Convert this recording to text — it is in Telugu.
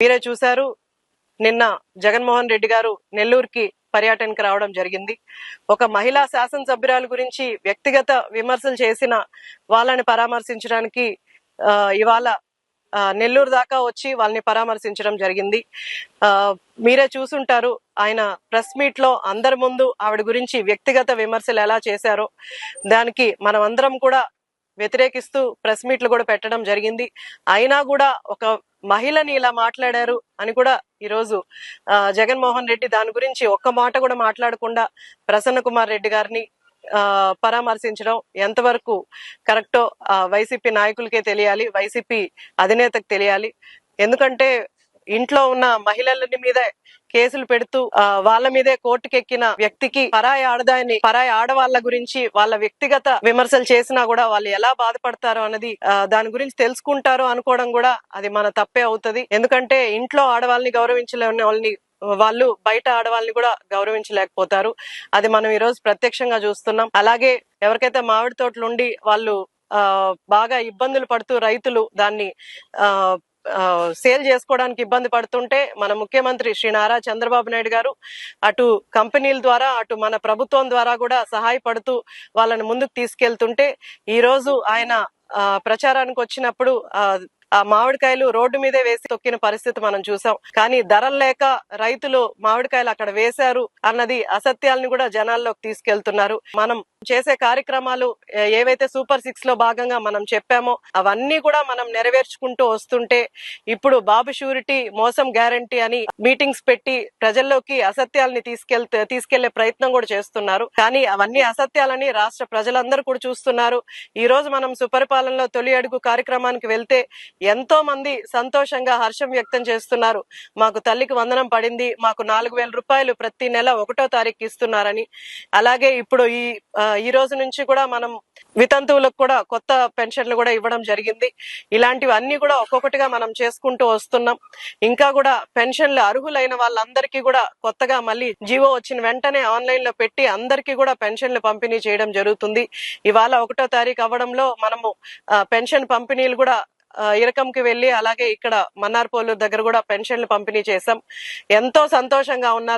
మీరే చూశారు, నిన్న జగన్మోహన్ రెడ్డి గారు నెల్లూరుకి పర్యటనకు రావడం జరిగింది. ఒక మహిళా శాసనసభ్యురాల గురించి వ్యక్తిగత విమర్శలు చేసిన వాళ్ళని పరామర్శించడానికి ఇవాళ నెల్లూరు దాకా వచ్చి వాళ్ళని పరామర్శించడం జరిగింది. మీరే చూసుంటారు, ఆయన ప్రెస్ మీట్ లో అందరి ముందు ఆవిడ గురించి వ్యక్తిగత విమర్శలు ఎలా చేశారో దానికి మనం అందరం కూడా వ్యతిరేకిస్తూ ప్రెస్ మీట్లు కూడా పెట్టడం జరిగింది. అయినా కూడా ఒక మహిళని ఇలా మాట్లాడారు అని కూడా ఈరోజు జగన్మోహన్ రెడ్డి దాని గురించి ఒక్క మాట కూడా మాట్లాడకుండా ప్రసన్న కుమార్ రెడ్డి గారిని పరామర్శించడం ఎంతవరకు కరెక్టో వైసీపీ నాయకులకే తెలియాలి, వైసీపీ అధినేతకు తెలియాలి. ఎందుకంటే ఇంట్లో ఉన్న మహిళల మీదే కేసులు పెడుతూ వాళ్ళ మీదే కోర్టుకెక్కిన వ్యక్తికి పరాయి ఆడవాళ్ళ గురించి వాళ్ళ వ్యక్తిగత విమర్శలు చేసినా కూడా వాళ్ళు ఎలా బాధపడతారో అన్నది దాని గురించి తెలుసుకుంటారో అనుకోవడం కూడా అది మన తప్పే అవుతుంది. ఎందుకంటే ఇంట్లో ఆడవాళ్ళని గౌరవించలేని వాళ్ళని వాళ్ళు బయట ఆడవాళ్ళని కూడా గౌరవించలేకపోతారు. అది మనం ఈ రోజు ప్రత్యక్షంగా చూస్తున్నాం. అలాగే ఎవరికైతే మామిడి తోటలు ఉండి వాళ్ళు బాగా ఇబ్బందులు పడుతూ రైతులు దాన్ని సేల్ చేసుకోవడానికి ఇబ్బంది పడుతుంటే మన ముఖ్యమంత్రి శ్రీ నారా చంద్రబాబు నాయుడు గారు అటు కంపెనీల ద్వారా అటు మన ప్రభుత్వం ద్వారా కూడా సహాయపడుతూ వాళ్ళని ముందుకు తీసుకెళ్తుంటే ఈ రోజు ఆయన ప్రచారానికి వచ్చినప్పుడు ఆ మామిడికాయలు రోడ్డు మీదే వేసి తొక్కిన పరిస్థితి మనం చూసాం. కానీ ధరలు లేక రైతులు మామిడికాయలు అక్కడ వేశారు అన్నది అసత్యాలను కూడా జనాల్లోకి తీసుకెళ్తున్నారు. మనం చేసే కార్యక్రమాలు ఏవైతే సూపర్ 6 లో భాగంగా మనం చెప్పామో అవన్నీ కూడా మనం నెరవేర్చుకుంటూ వస్తుంటే ఇప్పుడు బాబు షూరిటీ మోసం గ్యారంటీ అని మీటింగ్స్ పెట్టి ప్రజల్లోకి అసత్యాలని తీసుకెళ్లే ప్రయత్నం కూడా చేస్తున్నారు. కానీ అవన్నీ అసత్యాలని రాష్ట్ర ప్రజలందరూ కూడా చూస్తున్నారు. ఈ రోజు మనం సుపరిపాలనలో తొలి అడుగు కార్యక్రమానికి వెళ్తే ఎంతో మంది సంతోషంగా హర్షం వ్యక్తం చేస్తున్నారు. మాకు తల్లికి వందనం పడింది, మాకు 4,000 రూపాయలు ప్రతి నెల 1వ తారీఖు ఇస్తున్నారని. అలాగే ఇప్పుడు ఈ రోజు నుంచి కూడా మనం వితంతువులకు కూడా కొత్త పెన్షన్లు కూడా ఇవ్వడం జరిగింది. ఇలాంటివన్నీ కూడా ఒక్కొక్కటిగా మనం చేసుకుంటూ వస్తున్నాం. ఇంకా కూడా పెన్షన్లు అర్హులైన వాళ్ళందరికీ కూడా కొత్తగా మళ్ళీ జీవో వచ్చిన వెంటనే ఆన్లైన్ లో పెట్టి అందరికీ కూడా పెన్షన్లు పంపిణీ చేయడం జరుగుతుంది. ఇవాళ 1వ తారీఖు అవ్వడంలో మనము పెన్షన్ పంపిణీలు కూడా ఇరకంకి వెళ్లి అలాగే ఇక్కడ మన్నార్పోలు దగ్గర కూడా పెన్షన్లు పంపిణీ చేశాం. ఎంతో సంతోషంగా ఉన్నారు.